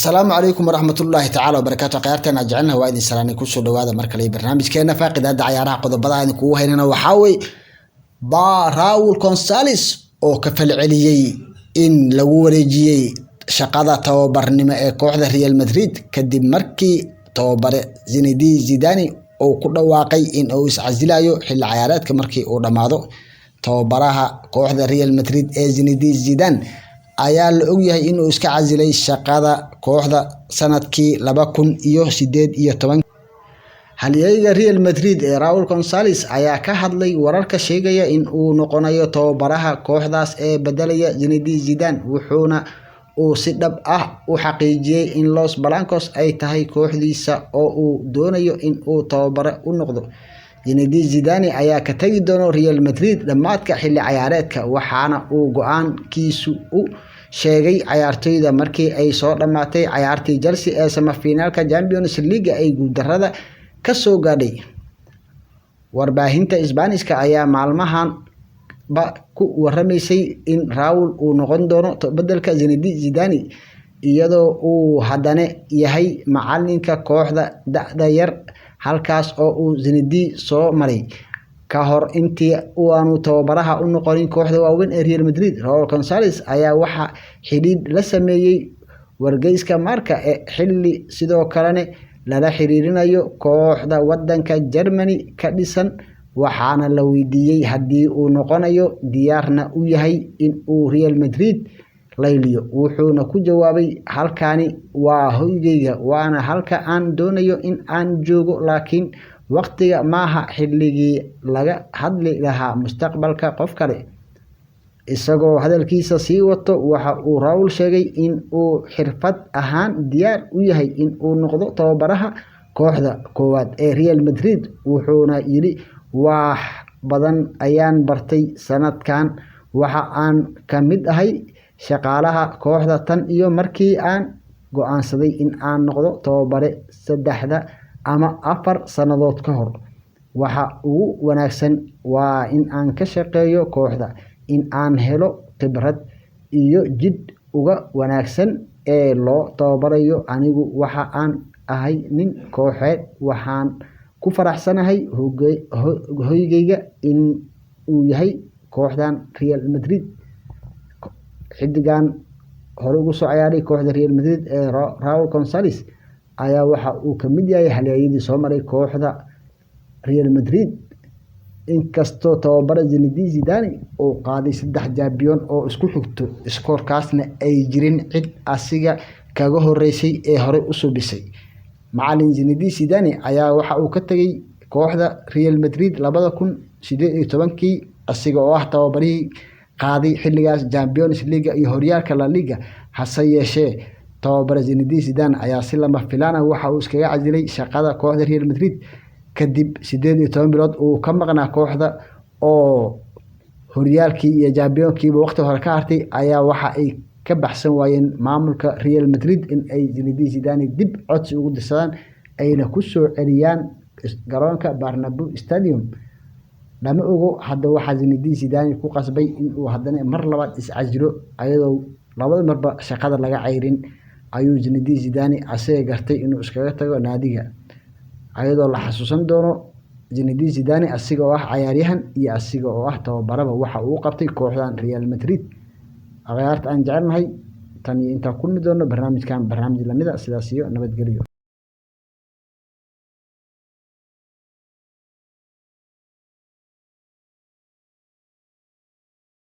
السلام عليكم ورحمة الله تعالى وبركاته. قيارتنا جعلنا وايد سلاني كوسو دوادا مركلي برنامج كينا فاقد عيارها قضبضا إن كوه هنا وحاوي راول كونساليس أو كفل عليي إن لو ورجيي شقادة توبرنما كوحدة ريال مدريد كدب مركي توبر زينيدين زيداني أو كل واقعي إن أو عزيلايو حل عيارات كمركي أو رمادو توبرها كوحدة ريال مدريد زينيدين زيدان ayaa la og yahay inuu iska casilay shaqada kooxda sanadkii 2018 halyeeyga Real Madrid Raul Gonzalez ayaa ka hadlay wararka sheegaya in uu noqonayo tababaraha kooxdaas ee bedelaya Zinedine Zidane wuxuuna uu si dhab ah u xaqiijiyay in Los Blancos ay tahay kooxdiisa oo uu doonayo in uu tababare u noqdo Zinedine Zidane ayaa ka tagi doona Real Madrid dhamaadka xilli ciyaareedka waxaana uu go'aankiisu u sheegay ciyaartoyda markii ay soo dhamaatay ciyaartii Chelsea ee semifinalka Champions League ay guuldarrada ka soo gaadhay warbaahinta Isbaanishka ayaa maalmahan ba ku waramaysay in Raul uu noqon doono bedelka Zinedine Zidane iyadoo uu haddana yahay macalinka kooxda da'da yar halkaas oo uu Zinedine soo maray ka hor intii aanu tababaraha u noqonin kooxda waaweyn ee Real Madrid. Raul Gonzalez ayaa waxa xidhiidh la sameeyay wargeyska Marca ee xilli sidoo kalena lala xiriirinayo kooxda wadanka Germany ka dhisan waxaana la weydiiyay haddii uu noqonayo diyaarna u yahay in uu Real Madrid layliyo wuxuuna ku jawaabay halkani waa hoygayga waana halka aan doonayo in aan joogo laakiin waqtiga maaha xilligii laga hadli lahaa mustaqbalka qof kale isagoo hadalkiisa sii wato waxa uu Raul sheegay in uu xirfad ahaan diyaar u yahay in uu noqdo tababaraha kooxda koowaad ee Real Madrid wuxuuna yiri wax badan ayaan bartay sanadkan waxa aan ka mid ahay shaqaalaha kooxda tan iyo markii aan go'aansaday in aan noqdo tababare 3 ama 4 sanadood ka hor waxa ugu wanaagsan waa in aan ka shaqeeyo kooxda in aan helo khibrad iyo jid uga wanaagsan ee loo tababarayo anigu waxa aan ahay nin kooxeed waxaan ku faraxsanahay hoygayga in uu yahay kooxdan Real Madrid xidigan hore ugu soo ciyaaray kooxda Real Madrid ee Raul Gonzalez ayaa waxa uu ka mid yahay halyeeyadii soo maray kooxda Real Madrid inkastoo tababara Zinedine Zidane uu qaaday 3 champion oo isku xigto iskoorkaasna ay jirin cid asiga kaga horeysay ee hore u soo bisay macallin Zinedine Zidane ayaa waxa uu ka tagay kooxda Real Madrid 2018 asiga oo ah tababarihii qaaday xilligaas Champions League iyo horyaalka La Liga hase yeeshee tababara Zinedine Zidane ayaa si lama filaan ah waxa uu iskaga casilay shaqada kooxda Real Madrid kadib 18 bilood uu ka maqnaa kooxda oo horyaalkii iyo Champions-kii waqti hore ka hartay ayaa waxa ay ka baxsan waayeen maamulka Real Madrid in ay Zinedine Zidane dib codsi ugu dirsadaan ayna ku soo celiyaan garoonka Bernabeu Stadium lama ogo hadda waxa Zinedine Zidane ku qasbay in uu haddana mar labaad is casilo ayadoo labada marba shaqada laga ceyrin ayuu Zinedine Zidane asee gartay inuu iskaga tago naadiga ayadoo la xasuusan doono Zinedine Zidane asiga oo ah ciyaaryahan iyo asiga oo ah tababaraba waxa uu qabtay kooxdan Real Madrid ciyaarta aan jecelnahay tan iyo inta ku mid doono barnaamijkan barnaamij lamida sidaas iyo nabadgelyo.